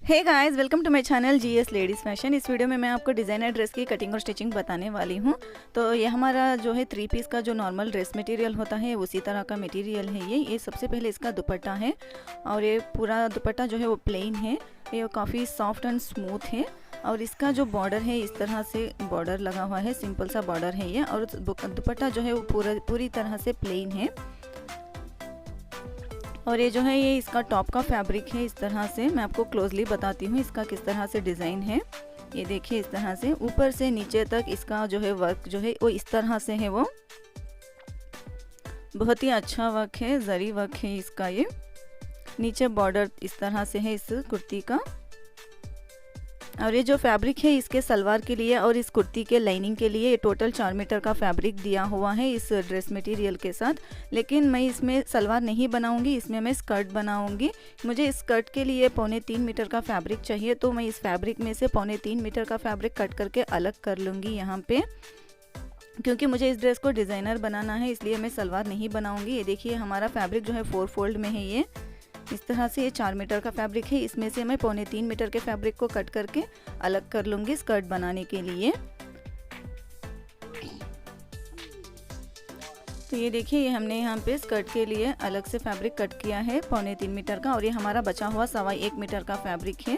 Hey guys, welcome to my channel GS ladies fashion. इस video में मैं आपको डिज़ाइनर ड्रेस की कटिंग और स्टिचिंग बताने वाली हूँ। तो ये हमारा जो है 3 पीस का जो नॉर्मल ड्रेस मटेरियल होता है उसी तरह का मटेरियल है ये सबसे पहले इसका दुपट्टा है और ये पूरा दुपट्टा जो है वो प्लेन है। ये काफ़ी सॉफ्ट एंड स्मूथ है और इसका जो बॉर्डर है इस तरह से बॉर्डर लगा हुआ है, सिंपल सा बॉर्डर है ये। और दुपट्टा जो है वो पूरी तरह से प्लेन है। और ये जो है ये इसका टॉप का फैब्रिक है। इस तरह से मैं आपको क्लोजली बताती हूँ इसका किस तरह से डिज़ाइन है। ये देखिए इस तरह से ऊपर से नीचे तक इसका जो है वर्क जो है वो इस तरह से है। वो बहुत ही अच्छा वर्क है, जरी वर्क है इसका। ये नीचे बॉर्डर इस तरह से है इस कुर्ती का। और ये जो फैब्रिक है इसके सलवार के लिए और इस कुर्ती के लाइनिंग के लिए ये टोटल 4 मीटर का फैब्रिक दिया हुआ है इस ड्रेस मटेरियल के साथ। लेकिन मैं इसमें सलवार नहीं बनाऊंगी, इसमें मैं स्कर्ट बनाऊंगी। मुझे इस स्कर्ट के लिए 3.25 मीटर का फैब्रिक चाहिए, तो मैं इस फैब्रिक में से 3.25 मीटर का फैब्रिक कट करके अलग कर लूँगी यहाँ पे, क्योंकि मुझे इस ड्रेस को डिज़ाइनर बनाना है, इसलिए मैं सलवार नहीं बनाऊँगी। ये देखिए हमारा फैब्रिक जो है 4 फोल्ड में है। ये इस तरह से ये 4 मीटर का फैब्रिक है, इसमें से मैं 3.25 मीटर के फैब्रिक को कट करके अलग कर लूँगी स्कर्ट बनाने के लिए। तो ये देखिए ये हमने यहाँ पे स्कर्ट के लिए अलग से फैब्रिक कट किया है 3.25 मीटर का। और ये हमारा बचा हुआ 1.25 मीटर का फैब्रिक है।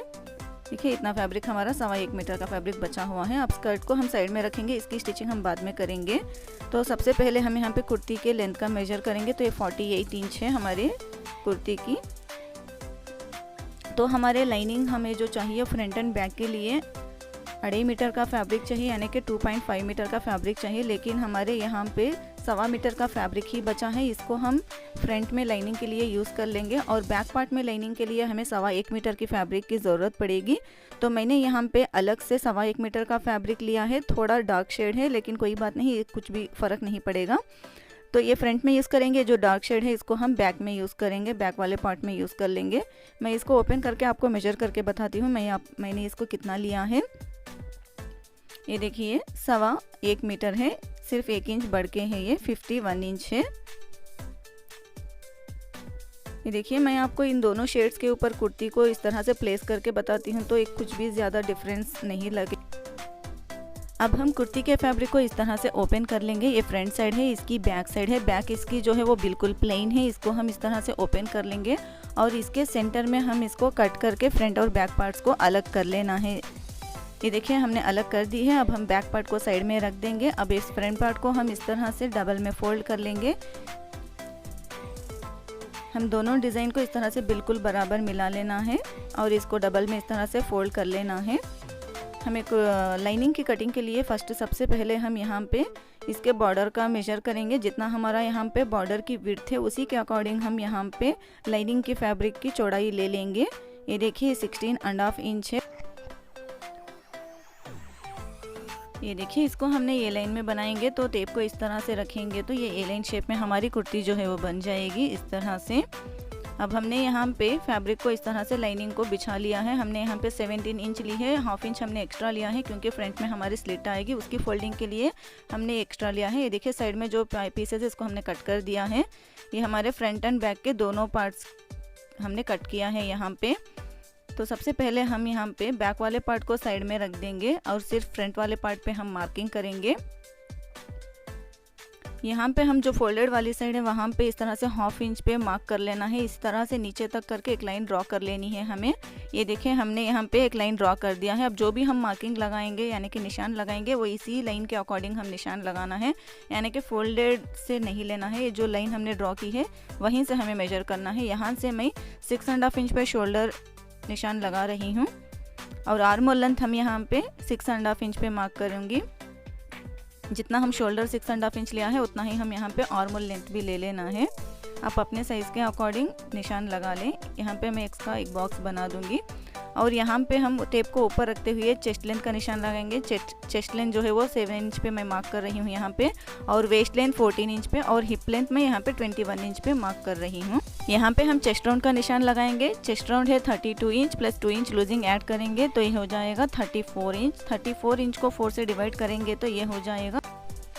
देखिए इतना फैब्रिक हमारा 1.25 मीटर का फैब्रिक बचा हुआ है। अब स्कर्ट को हम साइड में रखेंगे, इसकी स्टिचिंग हम बाद में करेंगे। तो सबसे पहले हम यहाँ पे कुर्ती के लेंथ का मेजर करेंगे। तो ये 48 इंच है हमारे कुर्ती की। तो हमारे लाइनिंग हमें जो चाहिए फ्रंट एंड बैक के लिए 2.5 मीटर का फैब्रिक चाहिए, यानी कि 2.5 मीटर का फैब्रिक चाहिए। लेकिन हमारे यहाँ पे 1.25 मीटर का फैब्रिक ही बचा है, इसको हम फ्रंट में लाइनिंग के लिए यूज़ कर लेंगे। और बैक पार्ट में लाइनिंग के लिए हमें 1.25 मीटर की फैब्रिक की ज़रूरत पड़ेगी। तो मैंने यहाँ पे अलग से 1.25 मीटर का फैब्रिक लिया है। थोड़ा डार्क शेड है लेकिन कोई बात नहीं, कुछ भी फ़र्क नहीं पड़ेगा। तो ये फ्रंट में यूज़ करेंगे, जो डार्क शेड है इसको हम बैक में यूज़ करेंगे, बैक वाले पार्ट में यूज़ कर लेंगे। मैं इसको ओपन करके आपको मेजर करके बताती हूँ मैंने इसको कितना लिया है। ये देखिए 1.25 मीटर है, सिर्फ 1 इंच बढ़ के है, ये 51 इंच है। ये देखिए मैं आपको इन दोनों शेड्स के ऊपर कुर्ती को इस तरह से प्लेस करके बताती हूँ, तो एक कुछ भी ज़्यादा डिफरेंस नहीं लगे। अब हम कुर्ती के फैब्रिक को इस तरह से ओपन कर लेंगे। ये फ्रंट साइड है, इसकी बैक साइड है। बैक इसकी जो है वो बिल्कुल प्लेन है, इसको हम इस तरह से ओपन कर लेंगे और इसके सेंटर में हम इसको कट करके फ्रंट और बैक पार्ट्स को अलग कर लेना है। ये देखिए हमने अलग कर दी है। अब हम बैक पार्ट को साइड में रख देंगे। अब इस फ्रंट पार्ट को हम इस तरह से डबल में फोल्ड कर लेंगे। हम दोनों डिज़ाइन को इस तरह से बिल्कुल बराबर मिला लेना है और इसको डबल में इस तरह से फोल्ड कर लेना है। हम एक लाइनिंग की कटिंग के लिए फर्स्ट सबसे पहले हम यहाँ पे इसके बॉर्डर का मेजर करेंगे। जितना हमारा यहाँ पे बॉर्डर की विड्थ है उसी के अकॉर्डिंग हम यहाँ पे लाइनिंग की फैब्रिक की चौड़ाई ले लेंगे। ये देखिए 16.5 इंच है। ये देखिए इसको हमने ए लाइन में बनाएंगे, तो टेप को इस तरह से रखेंगे तो ये ए लाइन शेप में हमारी कुर्ती जो है वो बन जाएगी इस तरह से। अब हमने यहाँ पे फैब्रिक को इस तरह से लाइनिंग को बिछा लिया है। हमने यहाँ पे 17 इंच ली है, 1/2 इंच हमने एक्स्ट्रा लिया है क्योंकि फ्रंट में हमारी स्लिट आएगी, उसकी फोल्डिंग के लिए हमने एक्स्ट्रा लिया है। ये देखिए साइड में जो पीसेस है इसको हमने कट कर दिया है। ये हमारे फ्रंट एंड बैक के दोनों पार्ट्स हमने कट किया है यहाँ पे। तो सबसे पहले हम यहाँ पे बैक वाले पार्ट को साइड में रख देंगे और सिर्फ फ्रंट वाले पार्ट पे हम मार्किंग करेंगे। यहाँ पे हम जो फोल्डेड वाली साइड है वहाँ पे इस तरह से 1/2 इंच पे मार्क कर लेना है। इस तरह से नीचे तक करके एक लाइन ड्रॉ कर लेनी है हमें। ये देखिए हमने यहाँ पे एक लाइन ड्रॉ कर दिया है। अब जो भी हम मार्किंग लगाएंगे यानी कि निशान लगाएंगे वो इसी लाइन के अकॉर्डिंग हम निशान लगाना है, यानी कि फोल्डेड से नहीं लेना है। ये जो लाइन हमने ड्रॉ की है वहीं से हमें मेजर करना है। यहाँ से मैं 6.5 इंच पे शोल्डर निशान लगा रही हूँ और आर्म होल लेंथ हम यहाँ पे 6.5 इंच पे मार्क करूँगी। जितना हम शोल्डर 6.5 इंच लिया है उतना ही हम यहाँ पे आर्म होल लेंथ भी ले लेना है। आप अपने साइज़ के अकॉर्डिंग निशान लगा लें। यहाँ पे मैं इसका एक बॉक्स बना दूँगी और यहाँ पे हम टेप को ऊपर रखते हुए चेस्ट लेंथ का निशान लगाएंगे। चेस्ट लेंथ जो है वो 7 इंच पे मैं मार्क कर रही हूँ यहाँ पे, और वेस्ट लेंथ 14 इंच पे, और हिप लेंथ में यहाँ पे 21 इंच पे मार्क कर रही हूँ। यहाँ पे हम चेस्ट राउंड का निशान लगाएंगे। चेस्ट राउंड है 32 inch plus 2 inch losing add करेंगे तो ये हो जाएगा 34 इंच। 34 इंच को 4 से डिवाइड करेंगे तो ये हो जाएगा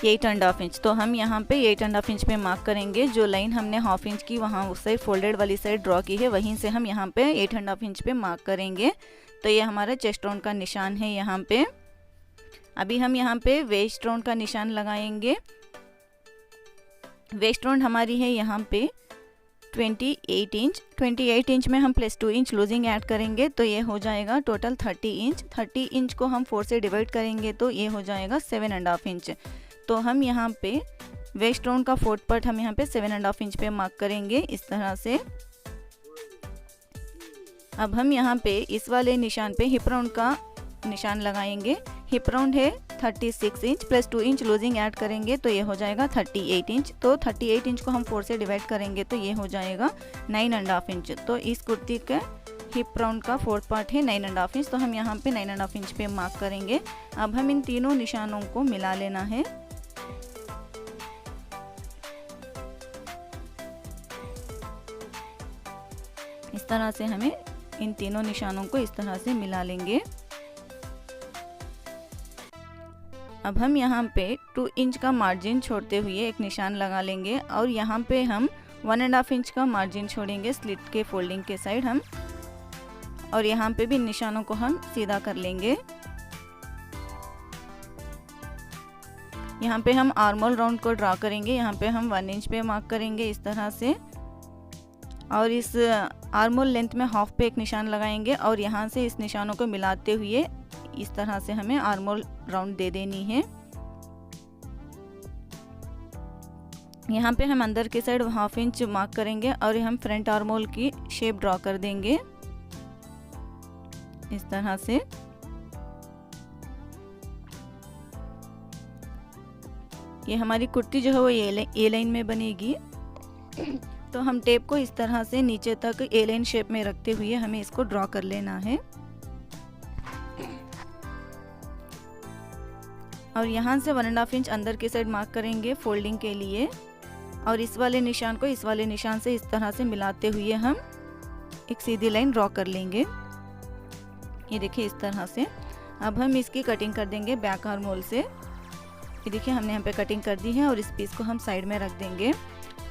8.5 इंच। तो हम यहाँ पे 8.5 इंच पे मार्क करेंगे। जो लाइन हमने हाफ इंच की वहाँ उस साइड फोल्डेड वाली साइड ड्रॉ की है, वहीं से हम यहाँ पे 8.5 इंच पे मार्क करेंगे। तो ये हमारा चेस्ट राउंड का निशान है यहाँ पे। अभी हम यहाँ पे वेस्ट राउंड का निशान लगाएंगे। वेस्ट राउंड हमारी है यहाँ पे 28 इंच। 28 इंच में हम +2 इंच लूजिंग ऐड करेंगे, तो ये हो जाएगा टोटल 30 इंच। 30 इंच को हम 4 से डिवाइड करेंगे तो ये हो जाएगा 7.5 इंच। तो हम यहाँ पे वेस्ट राउंड का 4th पार्ट हम यहाँ पे 7.5 इंच पे मार्क करेंगे इस तरह से। अब हम यहाँ पे इस वाले निशान पे हिप राउंड का निशान लगाएंगे। हिप राउंड है 36 इंच, +2 इंच लूजिंग ऐड करेंगे तो ये हो जाएगा 38 इंच। तो 38 इंच को हम 4 से डिवाइड करेंगे तो ये हो जाएगा 9.5 इंच। तो इस कुर्ती का हिप राउंड का 4th पार्ट है 9.5 इंच। तो हम यहाँ पे 9.5 इंच पे मार्क करेंगे। अब हम इन तीनों निशानों को मिला लेना है। इस तरह से हमें इन तीनों निशानों को इस तरह से मिला लेंगे। अब हम यहाँ पे 2 इंच का मार्जिन छोड़ते हुए एक निशान लगा लेंगे और यहाँ पे हम 1.5 इंच का मार्जिन छोड़ेंगे स्लिट के फोल्डिंग के साइड हम, और यहाँ पे भी निशानों को हम सीधा कर लेंगे। यहाँ पे हम आर्मोल राउंड को ड्रा करेंगे। यहाँ पे हम 1 इंच पे मार्क करेंगे इस तरह से, और इस आर्मोल लेंथ में हाफ पे एक निशान लगाएंगे और यहाँ से इस निशानों को मिलाते हुए इस तरह से हमें आर्मोल राउंड दे देनी है। यहाँ पे हम अंदर के साइड 1/2 इंच मार्क करेंगे और हम फ्रंट आर्मोल की शेप ड्रॉ कर देंगे इस तरह से। ये हमारी कुर्ती जो है वो ए लाइन में बनेगी। तो हम टेप को इस तरह से नीचे तक ए लाइन शेप में रखते हुए हमें इसको ड्रॉ कर लेना है। और यहाँ से 1.5 इंच अंदर की साइड मार्क करेंगे फोल्डिंग के लिए, और इस वाले निशान को इस वाले निशान से इस तरह से मिलाते हुए हम एक सीधी लाइन ड्रॉ कर लेंगे। ये देखिए इस तरह से। अब हम इसकी कटिंग कर देंगे बैक आर्मोल से। ये देखिए हमने यहाँ पे कटिंग कर दी है और इस पीस को हम साइड में रख देंगे।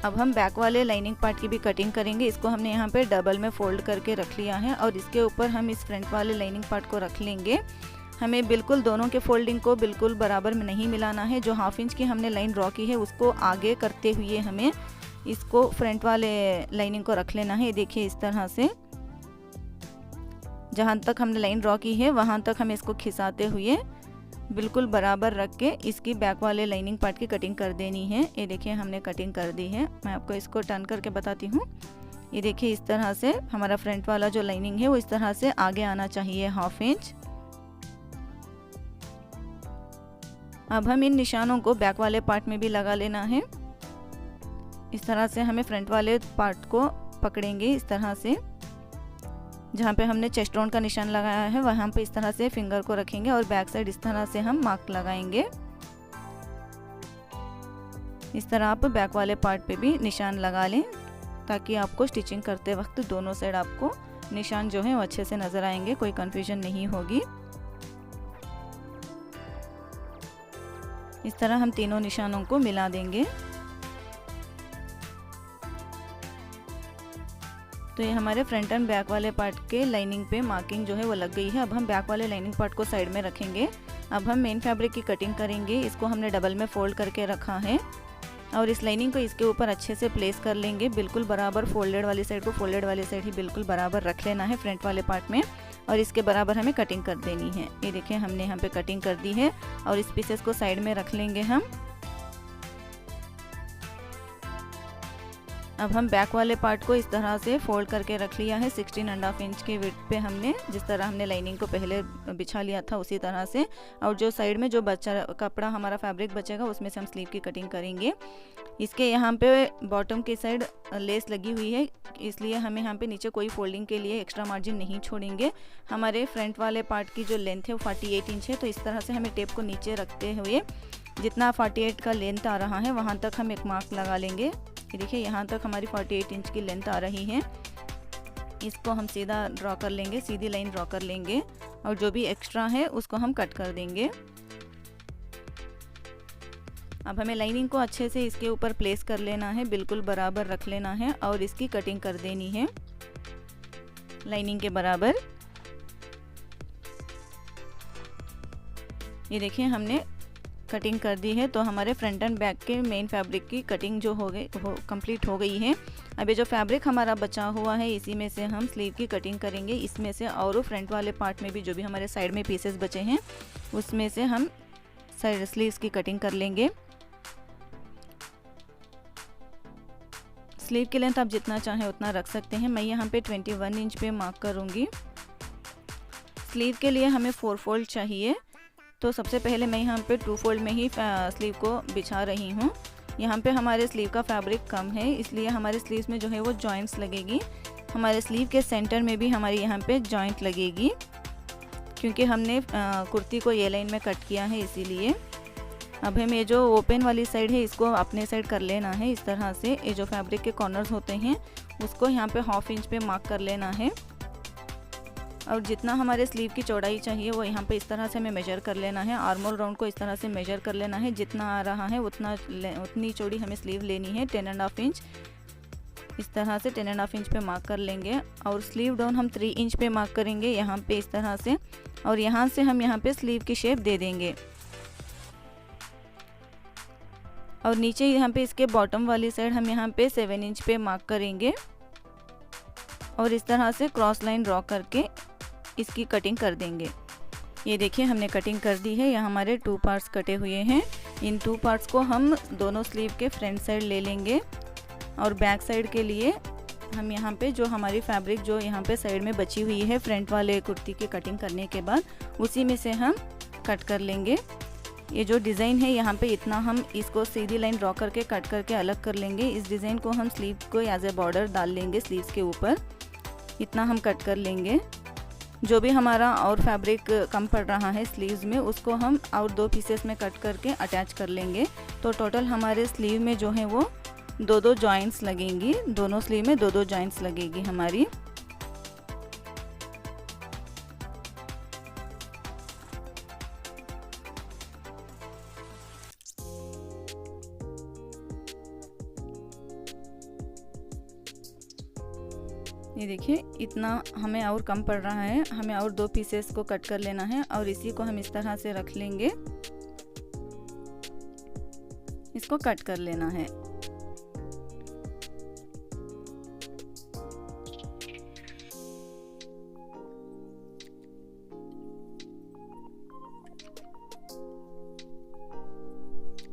अब हम बैक वाले लाइनिंग पार्ट की भी कटिंग करेंगे। इसको हमने यहाँ पे डबल में फोल्ड करके रख लिया है और इसके ऊपर हम इस फ्रंट वाले लाइनिंग पार्ट को रख लेंगे। हमें बिल्कुल दोनों के फोल्डिंग को बिल्कुल बराबर में नहीं मिलाना है। जो 1/2 इंच की हमने लाइन ड्रॉ की है उसको आगे करते हुए हमें इसको फ्रंट वाले लाइनिंग को रख लेना है। ये देखिए इस तरह से जहाँ तक हमने लाइन ड्रॉ की है वहाँ तक हमें इसको खिंचाते हुए बिल्कुल बराबर रख के इसकी बैक वाले लाइनिंग पार्ट की कटिंग कर देनी है। ये देखिए हमने कटिंग कर दी है। मैं आपको इसको टर्न करके बताती हूँ। ये देखिए इस तरह से हमारा फ्रंट वाला जो लाइनिंग है वो इस तरह से आगे आना चाहिए 1/2 इंच। अब हम इन निशानों को बैक वाले पार्ट में भी लगा लेना है। इस तरह से हमें फ्रंट वाले पार्ट को पकड़ेंगे इस तरह से। जहाँ पे हमने चेस्ट राउंड का निशान लगाया है वहाँ पे इस तरह से फिंगर को रखेंगे और बैक साइड इस तरह से हम मार्क लगाएंगे। इस तरह आप बैक वाले पार्ट पे भी निशान लगा लें ताकि आपको स्टिचिंग करते वक्त दोनों साइड आपको निशान जो है वो अच्छे से नज़र आएंगे, कोई कंफ्यूजन नहीं होगी। इस तरह हम तीनों निशानों को मिला देंगे। तो ये हमारे फ्रंट एंड बैक वाले पार्ट के लाइनिंग पे मार्किंग जो है वो लग गई है। अब हम बैक वाले लाइनिंग पार्ट को साइड में रखेंगे। अब हम मेन फैब्रिक की कटिंग करेंगे। इसको हमने डबल में फोल्ड करके रखा है और इस लाइनिंग को इसके ऊपर अच्छे से प्लेस कर लेंगे। बिल्कुल बराबर फोल्डेड वाली साइड को फोल्डेड वाली साइड ही बिल्कुल बराबर रख लेना है फ्रंट वाले पार्ट में, और इसके बराबर हमें कटिंग कर देनी है। ये देखिए हमने यहाँ पे कटिंग कर दी है और इस पीसेस को साइड में रख लेंगे हम। अब हम बैक वाले पार्ट को इस तरह से फोल्ड करके रख लिया है 16.5 इंच के विड्थ पे हमने, जिस तरह हमने लाइनिंग को पहले बिछा लिया था उसी तरह से। और जो साइड में जो बचा कपड़ा हमारा फैब्रिक बचेगा उसमें से हम स्लीव की कटिंग करेंगे। इसके यहाँ पे बॉटम की साइड लेस लगी हुई है, इसलिए हमें यहाँ पे नीचे कोई फोल्डिंग के लिए एक्स्ट्रा मार्जिन नहीं छोड़ेंगे। हमारे फ्रंट वाले पार्ट की जो लेंथ है वो 48 इंच है, तो इस तरह से हमें टेप को नीचे रखते हुए जितना 48 का लेंथ आ रहा है वहाँ तक हम एक मार्क लगा लेंगे। ये देखिए यहाँ तक हमारी 48 इंच की लेंथ आ रही है। इसको हम सीधा ड्रॉ कर लेंगे, सीधी लाइन ड्रॉ कर लेंगे और जो भी एक्स्ट्रा है उसको हम कट कर देंगे। अब हमें लाइनिंग को अच्छे से इसके ऊपर प्लेस कर लेना है, बिल्कुल बराबर रख लेना है और इसकी कटिंग कर देनी है लाइनिंग के बराबर। ये देखिए हमने कटिंग कर दी है, तो हमारे फ्रंट एंड बैक के मेन फैब्रिक की कटिंग जो कंप्लीट हो गई है। अब ये जो फैब्रिक हमारा बचा हुआ है इसी में से हम स्लीव की कटिंग करेंगे। इसमें से और फ्रंट वाले पार्ट में भी जो भी हमारे साइड में पीसेस बचे हैं उसमें से हम साइड स्लीव्स की कटिंग कर लेंगे। स्लीव की लेंथ आप जितना चाहें उतना रख सकते हैं। मैं यहाँ पे 21 इंच पे मार्क करूँगी। स्लीव के लिए हमें 4 फोल्ड चाहिए, तो सबसे पहले मैं यहाँ पे 2 फोल्ड में ही स्लीव को बिछा रही हूँ। यहाँ पे हमारे स्लीव का फैब्रिक कम है, इसलिए हमारे स्लीव्स में जो है वो जॉइंट्स लगेगी। हमारे स्लीव के सेंटर में भी हमारे यहाँ पे जॉइंट लगेगी, क्योंकि हमने कुर्ती को ये लाइन में कट किया है इसीलिए। अब हमें ये जो ओपन वाली साइड है इसको अपने साइड कर लेना है। इस तरह से ये जो फैब्रिक के कॉर्नर्स होते हैं उसको यहाँ पे 1/2 इंच पे मार्क कर लेना है, और जितना हमारे स्लीव की चौड़ाई चाहिए वो यहाँ पे इस तरह से हमें मेजर कर लेना है। आर्म होल राउंड को इस तरह से मेजर कर लेना है, जितना आ रहा है उतनी चौड़ी हमें स्लीव लेनी है। 10.5 इंच इस तरह से 10.5 इंच पे मार्क कर लेंगे, और स्लीव डाउन हम 3 इंच पे मार्क करेंगे यहाँ पे इस तरह से, और यहाँ से हम यहाँ पे स्लीव की शेप दे देंगे। और नीचे यहाँ पे इसके बॉटम वाली साइड हम यहाँ पे 7 इंच पे मार्क करेंगे, और इस तरह से क्रॉस लाइन ड्रॉ करके इसकी कटिंग कर देंगे। ये देखिए हमने कटिंग कर दी है। यहाँ हमारे 2 पार्ट्स कटे हुए हैं। इन 2 पार्ट्स को हम दोनों स्लीव के फ्रंट साइड ले लेंगे, और बैक साइड के लिए हम यहाँ पे जो हमारी फैब्रिक जो यहाँ पे साइड में बची हुई है फ्रंट वाले कुर्ती की कटिंग करने के बाद, उसी में से हम कट कर लेंगे। ये जो डिज़ाइन है यहाँ पे इतना हम इसको सीधी लाइन ड्रॉ करके कट करके अलग कर लेंगे। इस डिज़ाइन को हम स्लीव को एज ए बॉर्डर डाल लेंगे स्लीव्स के ऊपर, इतना हम कट कर लेंगे। जो भी हमारा और फैब्रिक कम पड़ रहा है स्लीव्स में उसको हम और 2 पीसेस में कट करके अटैच कर लेंगे। तो टोटल हमारे स्लीव में जो है वो 2-2 जॉइंट्स लगेंगी, दोनों स्लीव में 2-2 जॉइंट्स लगेगी हमारी। ये देखिए इतना हमें और कम पड़ रहा है, हमें और 2 पीसेस को कट कर लेना है, और इसी को हम इस तरह से रख लेंगे, इसको कट कर लेना है।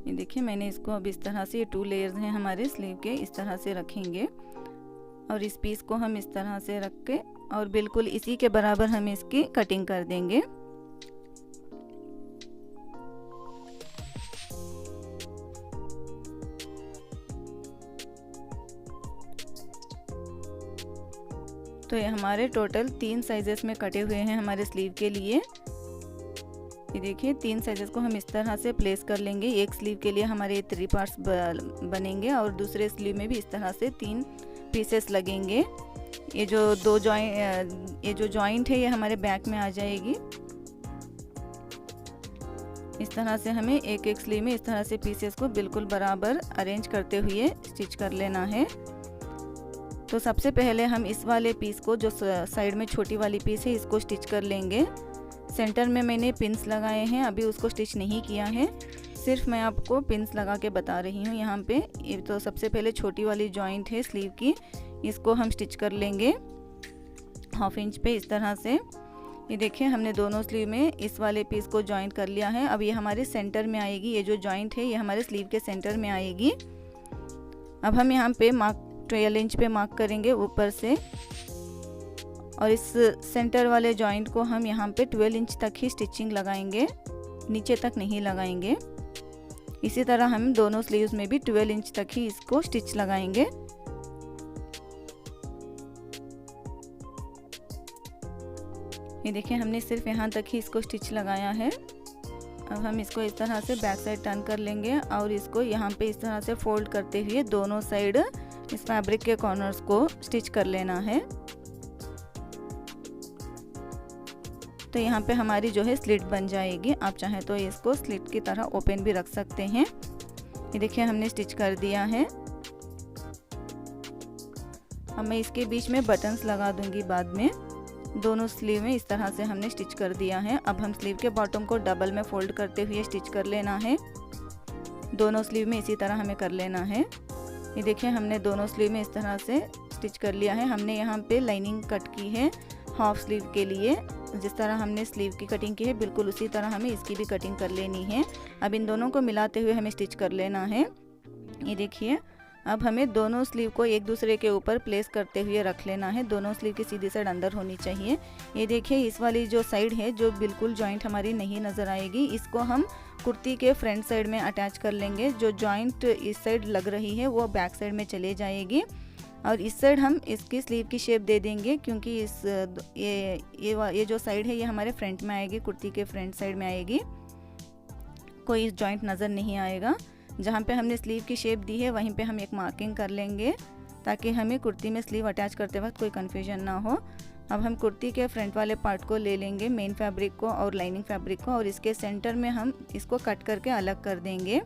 ये देखिए मैंने इसको अब इस तरह से, ये 2 लेयर्स हैं हमारे स्लीव के, इस तरह से रखेंगे, और इस पीस को हम इस तरह से रख के और बिल्कुल इसी के बराबर हम इसकी कटिंग कर देंगे। तो ये हमारे टोटल 3 साइजेस में कटे हुए हैं हमारे स्लीव के लिए। ये देखिए 3 साइजेस को हम इस तरह से प्लेस कर लेंगे। एक स्लीव के लिए हमारे 3 पार्ट्स बनेंगे, और दूसरे स्लीव में भी इस तरह से 3 पीसेस लगेंगे। ये जो जॉइंट है ये हमारे बैक में आ जाएगी। इस तरह से हमें एक स्लीव में इस तरह से पीसेस को बिल्कुल बराबर अरेंज करते हुए स्टिच कर लेना है। तो सबसे पहले हम इस वाले पीस को, जो साइड में छोटी वाली पीस है, इसको स्टिच कर लेंगे। सेंटर में मैंने पिन्स लगाए हैं, अभी उसको स्टिच नहीं किया है, सिर्फ मैं आपको पिन्स लगा के बता रही हूँ यहाँ पे। ये तो सबसे पहले छोटी वाली जॉइंट है स्लीव की, इसको हम स्टिच कर लेंगे 1/2 इंच पे इस तरह से। ये देखिए हमने दोनों स्लीव में इस वाले पीस को जॉइंट कर लिया है। अब ये हमारे सेंटर में आएगी, ये जो जॉइंट है ये हमारे स्लीव के सेंटर में आएगी। अब हम यहाँ पे 12 इंच पे मार्क करेंगे ऊपर से, और इस सेंटर वाले जॉइंट को हम यहाँ पे 12 इंच तक ही स्टिचिंग लगाएंगे, नीचे तक नहीं लगाएंगे। इसी तरह हम दोनों स्लीव्स में भी 12 इंच तक ही इसको स्टिच लगाएंगे। ये देखिए हमने सिर्फ यहाँ तक ही इसको स्टिच लगाया है। अब हम इसको इस तरह से बैक साइड टर्न कर लेंगे, और इसको यहाँ पे इस तरह से फोल्ड करते हुए दोनों साइड इस फैब्रिक के कॉर्नर्स को स्टिच कर लेना है। तो यहाँ पे हमारी जो है स्लिट बन जाएगी। आप चाहें तो इसको स्लिट की तरह ओपन भी रख सकते हैं। ये देखिए हमने स्टिच कर दिया है। अब मैं इसके बीच में बटन्स लगा दूंगी बाद में। दोनों स्लीव में इस तरह से हमने स्टिच कर दिया है। अब हम स्लीव के बॉटम को डबल में फोल्ड करते हुए स्टिच कर लेना है। दोनों स्लीव में इसी तरह हमें कर लेना है। ये देखिए हमने दोनों स्लीव में इस तरह से स्टिच कर लिया है। हमने यहाँ पे लाइनिंग कट की है हाफ स्लीव के लिए। जिस तरह हमने स्लीव की कटिंग की है बिल्कुल उसी तरह हमें इसकी भी कटिंग कर लेनी है। अब इन दोनों को मिलाते हुए हमें स्टिच कर लेना है। ये देखिए अब हमें दोनों स्लीव को एक दूसरे के ऊपर प्लेस करते हुए रख लेना है। दोनों स्लीव की सीधी साइड अंदर होनी चाहिए। ये देखिए इस वाली जो साइड है जो बिल्कुल जॉइंट हमारी नहीं नज़र आएगी, इसको हम कुर्ती के फ्रंट साइड में अटैच कर लेंगे। जो जॉइंट इस साइड लग रही है वो बैक साइड में चले जाएगी और इस साइड हम इसकी स्लीव की शेप दे देंगे, क्योंकि इस ये जो साइड है ये हमारे फ्रंट में आएगी, कुर्ती के फ्रंट साइड में आएगी, कोई जॉइंट नज़र नहीं आएगा। जहाँ पे हमने स्लीव की शेप दी है वहीं पे हम एक मार्किंग कर लेंगे ताकि हमें कुर्ती में स्लीव अटैच करते वक्त कोई कन्फ्यूजन ना हो। अब हम कुर्ती के फ्रंट वाले पार्ट को ले लेंगे, मेन फैब्रिक को और लाइनिंग फैब्रिक को, और इसके सेंटर में हम इसको कट करके अलग कर देंगे।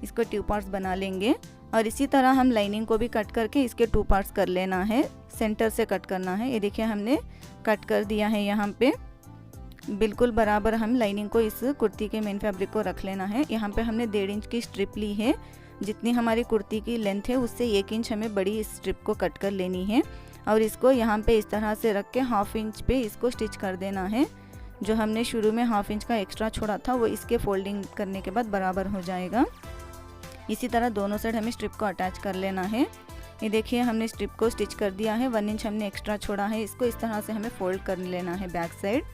इसको 2 पार्ट्स बना लेंगे और इसी तरह हम लाइनिंग को भी कट करके इसके 2 पार्ट्स कर लेना है। सेंटर से कट करना है। ये देखिए हमने कट कर दिया है। यहाँ पे बिल्कुल बराबर हम लाइनिंग को इस कुर्ती के मेन फैब्रिक को रख लेना है। यहाँ पे हमने 1.5 इंच की स्ट्रिप ली है। जितनी हमारी कुर्ती की लेंथ है उससे 1 इंच हमें बड़ी इस स्ट्रिप को कट कर लेनी है और इसको यहाँ पे इस तरह से रख के हाफ इंच पे इसको स्टिच कर देना है। जो हमने शुरू में हाफ इंच का एक्स्ट्रा छोड़ा था वो इसके फोल्डिंग करने के बाद बराबर हो जाएगा। इसी तरह दोनों साइड हमें स्ट्रिप को अटैच कर लेना है। ये देखिए हमने स्ट्रिप को स्टिच कर दिया है। 1 इंच हमने एक्स्ट्रा छोड़ा है, इसको इस तरह से हमें फोल्ड कर लेना है बैक साइड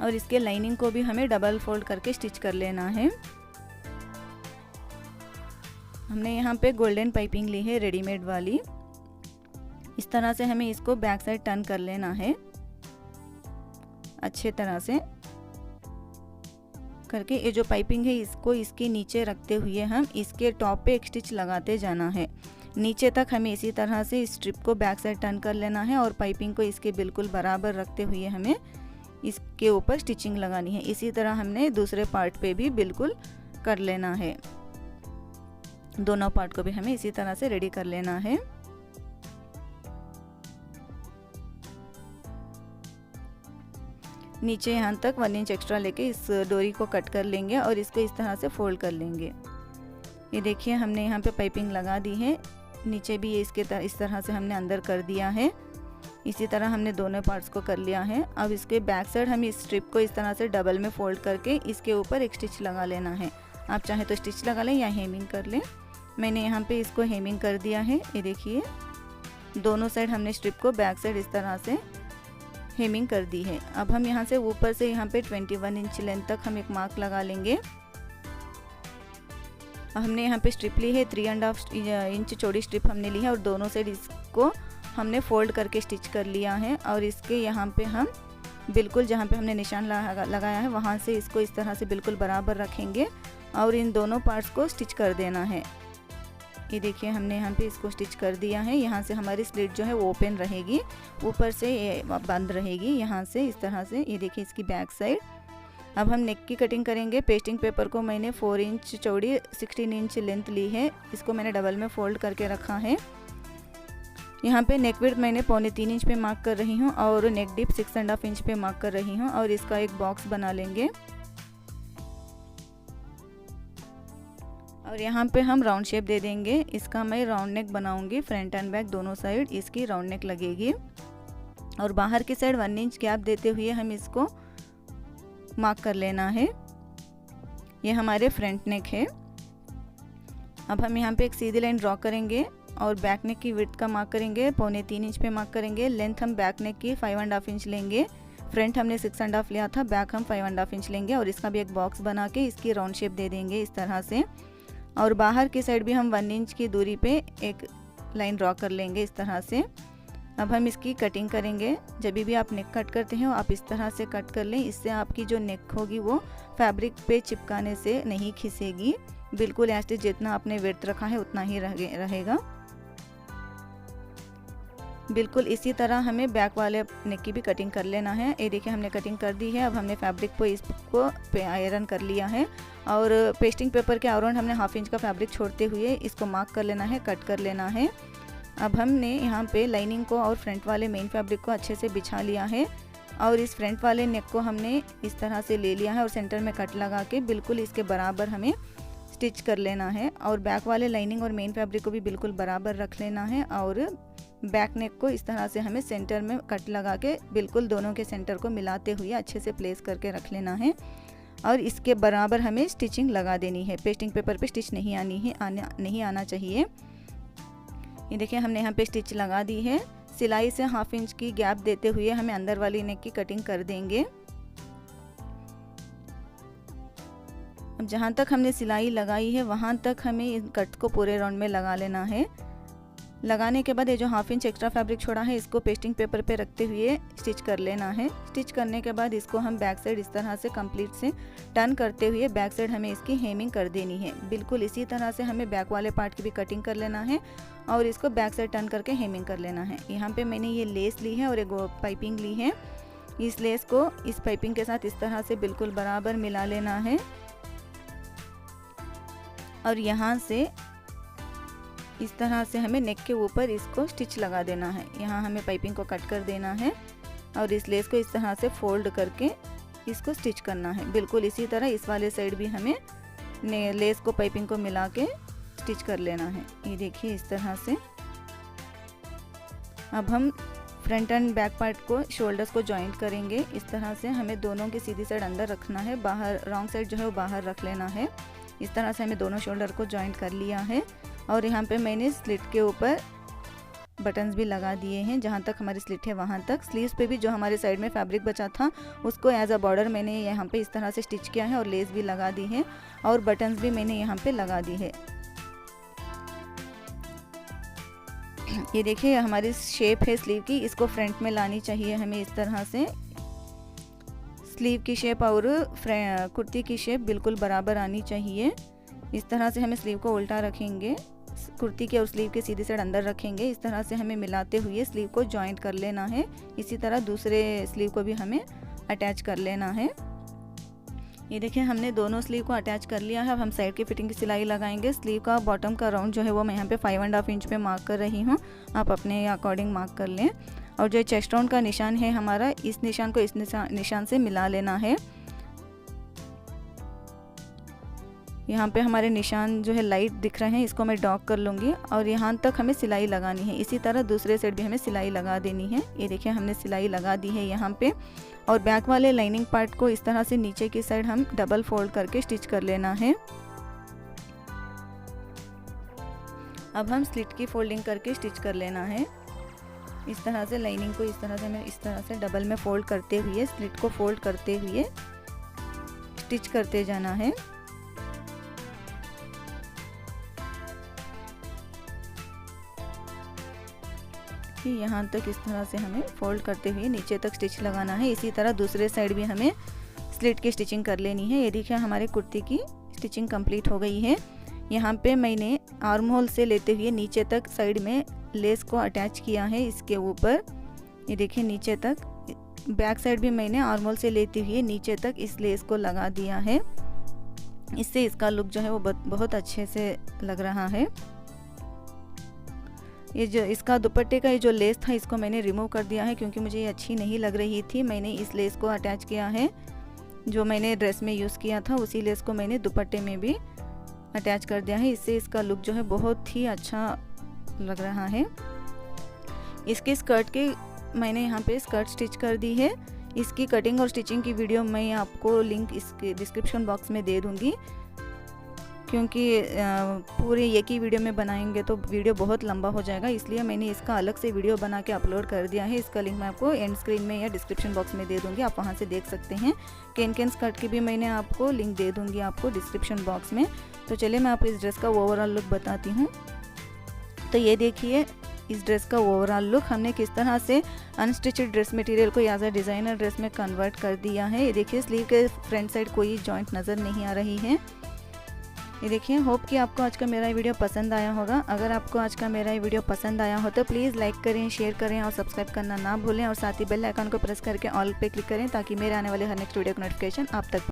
और इसके लाइनिंग को भी हमें डबल फोल्ड करके स्टिच कर लेना है। हमने यहाँ पे गोल्डन पाइपिंग ली है रेडीमेड वाली। इस तरह से हमें इसको बैक साइड टर्न कर लेना है अच्छे तरह से करके। ये जो पाइपिंग है इसको इसके नीचे रखते हुए हम इसके टॉप पे एक स्टिच लगाते जाना है। नीचे तक हमें इसी तरह से स्ट्रिप को बैक साइड टर्न कर लेना है और पाइपिंग को इसके बिल्कुल बराबर रखते हुए हमें इसके ऊपर स्टिचिंग लगानी है। इसी तरह हमने दूसरे पार्ट पे भी बिल्कुल कर लेना है। दोनों पार्ट को भी हमें इसी तरह से रेडी कर लेना है। नीचे यहाँ तक 1 इंच एक्स्ट्रा लेके इस डोरी को कट कर लेंगे और इसको इस तरह से फोल्ड कर लेंगे। ये देखिए हमने यहाँ पे पाइपिंग लगा दी है। नीचे भी ये इस तरह से हमने अंदर कर दिया है। इसी तरह हमने दोनों पार्ट्स को कर लिया है। अब इसके बैक साइड हम इस स्ट्रिप को इस तरह से डबल में फोल्ड करके इसके ऊपर एक स्टिच लगा लेना है। आप चाहे तो स्टिच लगा लें या हेमिंग कर लें। मैंने यहाँ पे इसको हेमिंग कर दिया है। ये देखिए दोनों साइड हमने स्ट्रिप को बैक साइड इस तरह से हेमिंग कर दी है। अब हम यहाँ से ऊपर से यहाँ पे 21 इंच लेंथ तक हम एक मार्क लगा लेंगे। हमने यहाँ पे स्ट्रिप ली है 3.5 इंच चौड़ी स्ट्रिप हमने ली है और दोनों साइड इसको हमने फोल्ड करके स्टिच कर लिया है और इसके यहाँ पे हम बिल्कुल जहाँ पे हमने निशान लगाया है वहाँ से इसको इस तरह से बिल्कुल बराबर रखेंगे और इन दोनों पार्ट्स को स्टिच कर देना है। ये देखिए हमने यहाँ पे इसको स्टिच कर दिया है। यहाँ से हमारी स्लिट जो है वो ओपन रहेगी, ऊपर से ये बंद रहेगी यहाँ से इस तरह से। ये देखिए इसकी बैक साइड। अब हम नेक की कटिंग करेंगे। पेस्टिंग पेपर को मैंने 4 इंच चौड़ी 16 इंच लेंथ ली है। इसको मैंने डबल में फोल्ड करके रखा है। यहाँ पे नेक विड्थ मैंने 3.25 इंच पे मार्क कर रही हूँ और नेक डिप 6.5 इंच पे मार्क कर रही हूँ और इसका एक बॉक्स बना लेंगे। और यहाँ पे हम राउंड शेप दे देंगे। इसका मैं राउंड नेक बनाऊंगी, फ्रंट एंड बैक दोनों साइड इसकी राउंड नेक लगेगी। और बाहर की साइड 1 इंच गैप देते हुए हम इसको मार्क कर लेना है। ये हमारे फ्रंट नेक है। अब हम यहाँ पे एक सीधी लाइन ड्रॉ करेंगे और बैक नेक की विड्थ का मार्क करेंगे, 3.25 इंच पे मार्क करेंगे। लेंथ हम बैक नेक की 5.5 इंच लेंगे। फ्रंट हमने 6.5 लिया था, बैक हम 5.5 इंच लेंगे और इसका भी एक बॉक्स बना के इसकी राउंड शेप दे देंगे इस तरह से। और बाहर की साइड भी हम 1 इंच की दूरी पे एक लाइन ड्रॉ कर लेंगे इस तरह से। अब हम इसकी कटिंग करेंगे। जब भी आप नेक कट करते हैं आप इस तरह से कट कर लें, इससे आपकी जो नेक होगी वो फैब्रिक पे चिपकाने से नहीं खिसेगी। बिल्कुल ऐसे जितना आपने विड्थ रखा है उतना ही रहेगा। बिल्कुल इसी तरह हमें बैक वाले नेक की भी कटिंग कर लेना है। ये देखिए हमने कटिंग कर दी है। अब हमने फैब्रिक को इसको आयरन कर लिया है और पेस्टिंग पेपर के अराउंड हमने 1/2 इंच का फैब्रिक छोड़ते हुए इसको मार्क कर लेना है, कट कर लेना है। अब हमने यहाँ पे लाइनिंग को और फ्रंट वाले मेन फैब्रिक को अच्छे से बिछा लिया है और इस फ्रंट वाले नेक को हमने इस तरह से ले लिया है और सेंटर में कट लगा के बिल्कुल इसके बराबर हमें स्टिच कर लेना है। और बैक वाले लाइनिंग और मेन फैब्रिक को भी बिल्कुल बराबर रख लेना है और बैक नेक को इस तरह से हमें सेंटर में कट लगा के बिल्कुल दोनों के सेंटर को मिलाते हुए अच्छे से प्लेस करके रख लेना है और इसके बराबर हमें स्टिचिंग लगा देनी है। पेस्टिंग पेपर पे स्टिच नहीं नहीं आना चाहिए। ये देखिए हमने यहाँ पे स्टिच लगा दी है। सिलाई से 1/2 इंच की गैप देते हुए हमें अंदर वाली नेक की कटिंग कर देंगे। अब जहाँ तक हमने सिलाई लगाई है वहाँ तक हमें इन कट को पूरे राउंड में लगा लेना है। लगाने के बाद ये जो 1/2 इंच एक्स्ट्रा फैब्रिक छोड़ा है इसको पेस्टिंग पेपर पे रखते हुए स्टिच कर लेना है। स्टिच करने के बाद इसको हम बैक साइड इस तरह से कंप्लीट से टर्न करते हुए बैक साइड हमें इसकी हेमिंग कर देनी है। बिल्कुल इसी तरह से हमें बैक वाले पार्ट की भी कटिंग कर लेना है और इसको बैक साइड टर्न करके हेमिंग कर लेना है। यहाँ पे मैंने ये लेस ली है और एक पाइपिंग ली है। इस लेस को इस पाइपिंग के साथ इस तरह से बिल्कुल बराबर मिला लेना है और यहाँ से इस तरह से हमें नेक के ऊपर इसको स्टिच लगा देना है। यहाँ हमें पाइपिंग को कट कर देना है और इस लेस को इस तरह से फोल्ड करके इसको स्टिच करना है। बिल्कुल इसी तरह इस वाले साइड भी हमें लेस को पाइपिंग को मिला के स्टिच कर लेना है। ये देखिए इस तरह से। अब हम फ्रंट एंड बैक पार्ट को शोल्डर्स को जॉइंट करेंगे। इस तरह से हमें दोनों की सीधी साइड अंदर रखना है, बाहर रॉन्ग साइड जो है वो बाहर रख लेना है। इस तरह से हमें दोनों शोल्डर को जॉइंट कर लिया है और यहाँ पे मैंने स्लिट के ऊपर बटन्स भी लगा दिए हैं। जहाँ तक हमारी स्लिट है वहाँ तक स्लीव्स पे भी जो हमारे साइड में फैब्रिक बचा था उसको एज अ बॉर्डर मैंने यहाँ पे इस तरह से स्टिच किया है और लेस भी लगा दी है और बटन्स भी मैंने यहाँ पे लगा दी है। ये देखिए हमारी शेप है स्लीव की, इसको फ्रंट में लानी चाहिए हमें इस तरह से। स्लीव की शेप और कुर्ती की शेप बिल्कुल बराबर आनी चाहिए। इस तरह से हमें स्लीव को उल्टा रखेंगे, कुर्ती के और स्लीव के सीधी साइड अंदर रखेंगे। इस तरह से हमें मिलाते हुए स्लीव को जॉइंट कर लेना है। इसी तरह दूसरे स्लीव को भी हमें अटैच कर लेना है। ये देखिए हमने दोनों स्लीव को अटैच कर लिया है। अब हम साइड की फिटिंग की सिलाई लगाएंगे। स्लीव का बॉटम का राउंड जो है वो मैं यहाँ पे 5.5 इंच पे मार्क कर रही हूँ। आप अपने अकॉर्डिंग मार्क कर लें। और जो चेस्ट राउंड का निशान है हमारा, इस निशान को इस निशान से मिला लेना है। यहाँ पे हमारे निशान जो है लाइट दिख रहे हैं, इसको मैं डार्क कर लूँगी और यहाँ तक हमें सिलाई लगानी है। इसी तरह दूसरे साइड भी हमें सिलाई लगा देनी है। ये देखिए हमने सिलाई लगा दी है यहाँ पे। और बैक वाले लाइनिंग पार्ट को इस तरह से नीचे की साइड हम डबल फोल्ड करके स्टिच कर लेना है। अब हम स्लिट की फोल्डिंग करके स्टिच कर लेना है। इस तरह से लाइनिंग को इस तरह से मैं इस तरह से डबल में फोल्ड करते हुए स्लिट को फोल्ड करते हुए स्टिच करते जाना है। यहाँ तक इस तरह से हमें फोल्ड करते हुए नीचे तक स्टिच लगाना है। इसी तरह दूसरे साइड भी हमें स्लिट की स्टिचिंग कर लेनी है। ये देखिए हमारे कुर्ती की स्टिचिंग कंप्लीट हो गई है। यहाँ पे मैंने आर्म होल से लेते हुए नीचे तक साइड में लेस को अटैच किया है इसके ऊपर। ये देखिए नीचे तक, बैक साइड भी मैंने आर्म होल से लेते हुए नीचे तक इस लेस को लगा दिया है। इससे इसका लुक जो है वो बहुत अच्छे से लग रहा है। ये जो इसका दुपट्टे का ये जो लेस था इसको मैंने रिमूव कर दिया है क्योंकि मुझे ये अच्छी नहीं लग रही थी। मैंने इस लेस को अटैच किया है, जो मैंने ड्रेस में यूज़ किया था उसी लेस को मैंने दुपट्टे में भी अटैच कर दिया है। इससे इसका लुक जो है बहुत ही अच्छा लग रहा है। इसके स्कर्ट के मैंने यहाँ पे स्कर्ट स्टिच कर दी है। इसकी कटिंग और स्टिचिंग की वीडियो मैं आपको लिंक इसके डिस्क्रिप्शन बॉक्स में दे दूँगी, क्योंकि पूरे एक ही वीडियो में बनाएंगे तो वीडियो बहुत लंबा हो जाएगा, इसलिए मैंने इसका अलग से वीडियो बना के अपलोड कर दिया है। इसका लिंक मैं आपको एंड स्क्रीन में या डिस्क्रिप्शन बॉक्स में दे दूंगी, आप वहां से देख सकते हैं। कैन स्कर्ट की भी मैंने आपको लिंक दे दूंगी आपको डिस्क्रिप्शन बॉक्स में। तो चलिए मैं आपको इस ड्रेस का ओवरऑल लुक बताती हूँ। तो ये देखिए इस ड्रेस का ओवरऑल लुक हमने किस तरह से अनस्टिचड ड्रेस मटेरियल को एज अ डिज़ाइनर ड्रेस में कन्वर्ट कर दिया है। ये देखिए स्लीव के फ्रंट साइड कोई जॉइंट नज़र नहीं आ रही है। ये देखिए, होप कि आपको आज का मेरा ये वीडियो पसंद आया होगा। अगर आपको आज का मेरा ये वीडियो पसंद आया हो तो प्लीज़ लाइक करें, शेयर करें और सब्सक्राइब करना ना भूलें, और साथ ही बेल आइकन को प्रेस करके ऑल पे क्लिक करें ताकि मेरे आने वाले हर नेक्स्ट वीडियो का नोटिफिकेशन आप तक